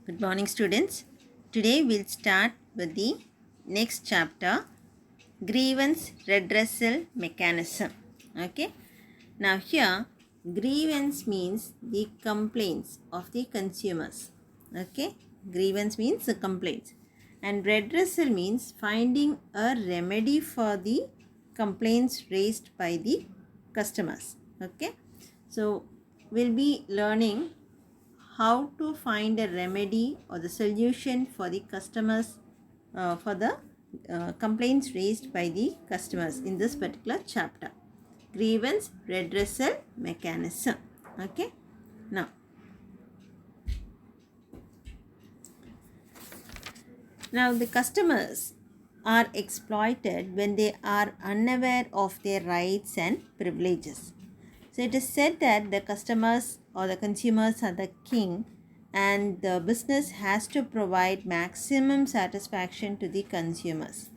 Good morning, students. Today we'll start with the next chapter, grievance redressal mechanism. Okay. Now here, grievance means the complaints of the consumers. Okay. Grievance means the complaints, and redressal means finding a remedy for the complaints raised by the customers. Okay. So we'll be learning how to find a remedy or the solution for the customers for the complaints raised by the customers in this particular chapter, grievance redressal mechanism. Okay, now the customers are exploited when they are unaware of their rights and privileges. So it is said that the customers or the consumers are the king, and the business has to provide maximum satisfaction to the consumers.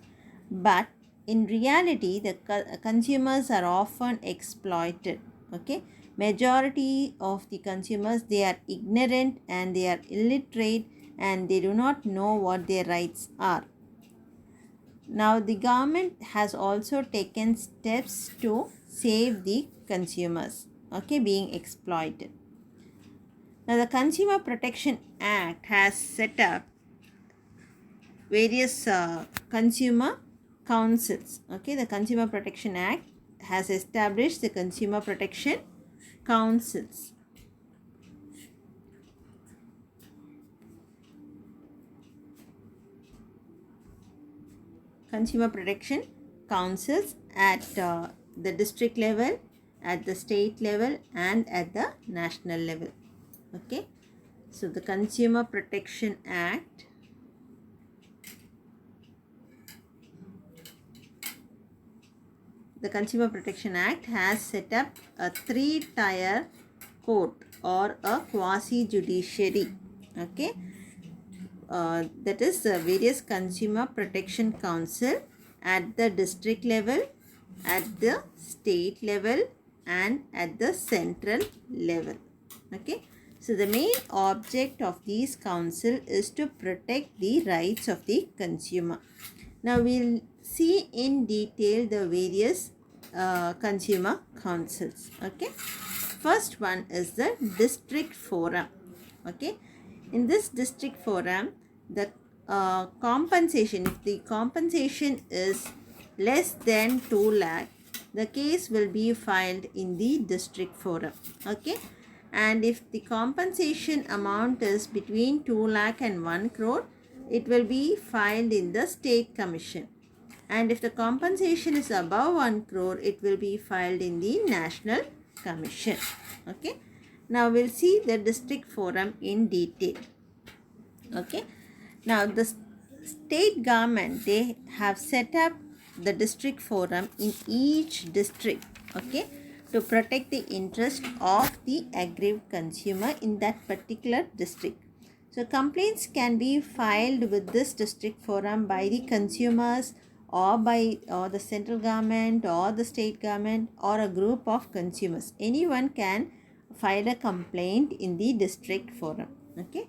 But in reality, the consumers are often exploited. Okay, majority of the consumers, they are ignorant and they are illiterate and they do not know what their rights are. Now, the government has also taken steps to save the consumers, okay, being exploited. Now, the Consumer Protection Act has set up various consumer councils. Okay, the Consumer Protection Act has established the consumer protection councils. Consumer protection councils at the district level, at the state level, and at the national level. Okay, so the Consumer Protection Act has set up a 3-tier court or a quasi-judiciary. Okay, that is various consumer protection council at the district level, at the state level, and at the central level. Okay, so the main object of these council is to protect the rights of the consumer. Now we'll see in detail the various consumer councils. Okay, first one is the district forum. Okay, in this district forum, the compensation, if the compensation is less than 2 lakh, the case will be filed in the district forum. Okay, and if the compensation amount is between 2 lakh and 1 crore, it will be filed in the state commission. And if the compensation is above 1 crore, it will be filed in the national commission. Okay, now we'll see the district forum in detail. Okay, now the state government, they have set up the district forum in each district, okay, to protect the interest of the aggrieved consumer in that particular district. So complaints can be filed with this district forum by the consumers or by the central government or the state government or a group of consumers. Anyone can file a complaint in the district forum. Okay,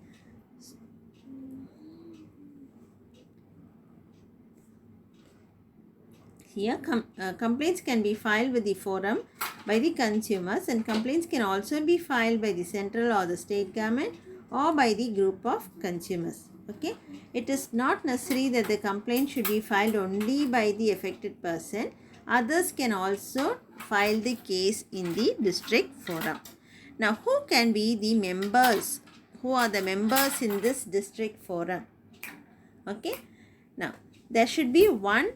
here complaints can be filed with the forum by the consumers, and complaints can also be filed by the central or the state government or by the group of consumers. Okay, it is not necessary that the complaint should be filed only by the affected person. Others can also file the case in the district forum. Now, who can be the members? Who are the members in this district forum? Okay, now there should be one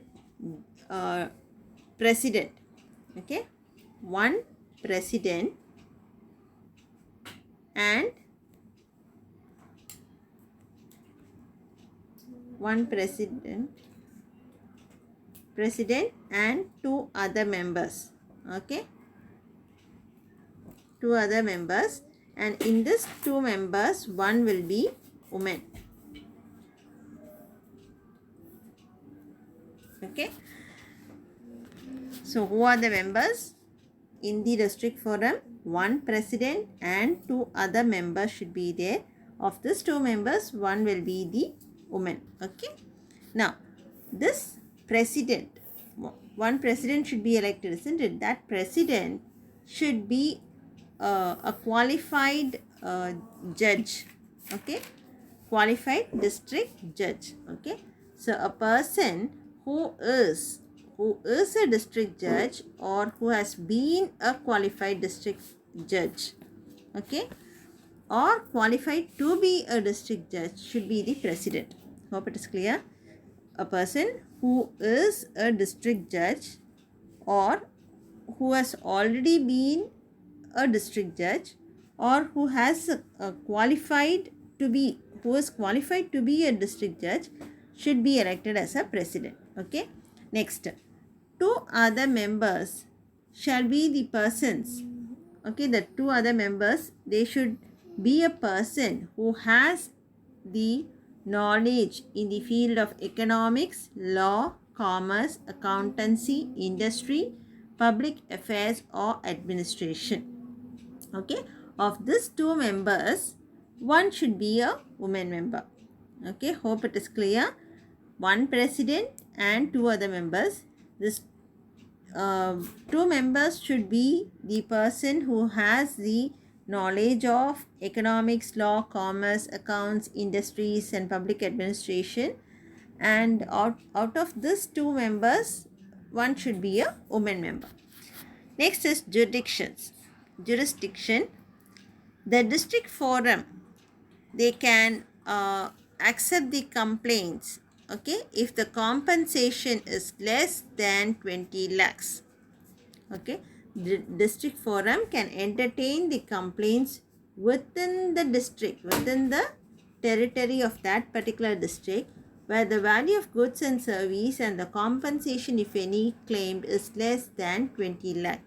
president. Okay, one president and president and 2 other members. Okay, 2 other members, and in this 2 members, one will be woman. Okay, so who are the members in the district forum? One president and 2 other members should be there, of these two members, one will be the woman. Okay. Now, this president, one president should be elected, isn't it? That president should be a qualified judge. Okay. Qualified district judge. Okay. So, a person who is a district judge or who has been a qualified district judge, okay, or qualified to be a district judge should be the president. Hope it is clear. A person who is a district judge or who has already been a district judge or who has qualified to be a district judge should be elected as a president. Okay. Next, two other members shall be the persons. Okay, the two other members, they should be a person who has the knowledge in the field of economics, law, commerce, accountancy, industry, public affairs or administration. Okay, of these two members, one should be a woman member. Okay, hope it is clear. One president and two other members. This two members should be the person who has the knowledge of economics, law, commerce, accounts, industries and public administration, and out of these two members, one should be a woman member. Next is jurisdiction. The district forum, they can accept the complaints, okay, if the compensation is less than 20 lakhs. Okay, the district forum can entertain the complaints within the district, within the territory of that particular district, where the value of goods and service and the compensation, if any, claimed is less than 20 lakh.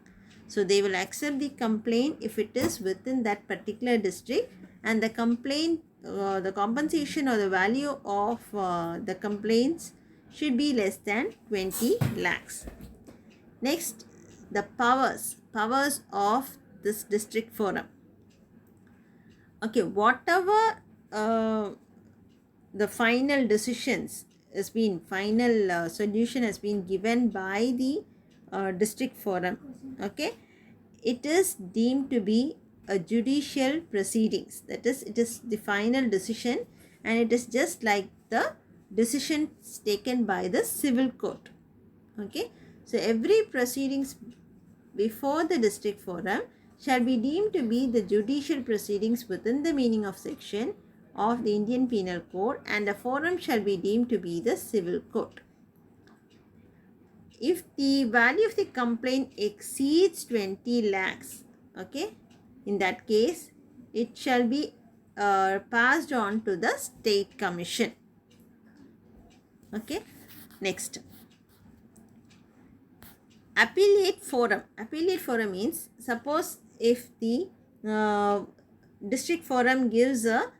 So they will accept the complaint if it is within that particular district and the complaint, the compensation or the value of the complaints should be less than 20 lakhs. Next, the powers of this district forum. Okay, whatever the final decisions has been, final solution has been given by the district forum, okay, it is deemed to be a judicial proceedings. That is, it is the final decision and it is just like the decisions taken by the civil court. Okay, so every proceedings before the district forum shall be deemed to be the judicial proceedings within the meaning of section of the Indian Penal Code, and the forum shall be deemed to be the civil court. If the value of the complaint exceeds 20 lakhs, okay, in that case, it shall be passed on to the state commission. Okay, next. Appellate forum. Appellate forum means, suppose if the district forum gives a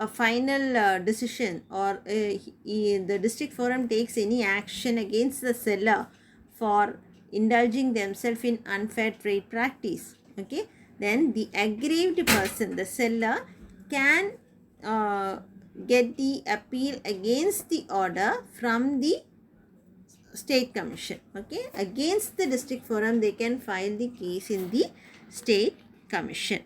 final decision, or the district forum takes any action against the seller for indulging themselves in unfair trade practice, okay, then the aggrieved person, the seller, can get the appeal against the order from the state commission. Okay, against the district forum they can file the case in the state commission.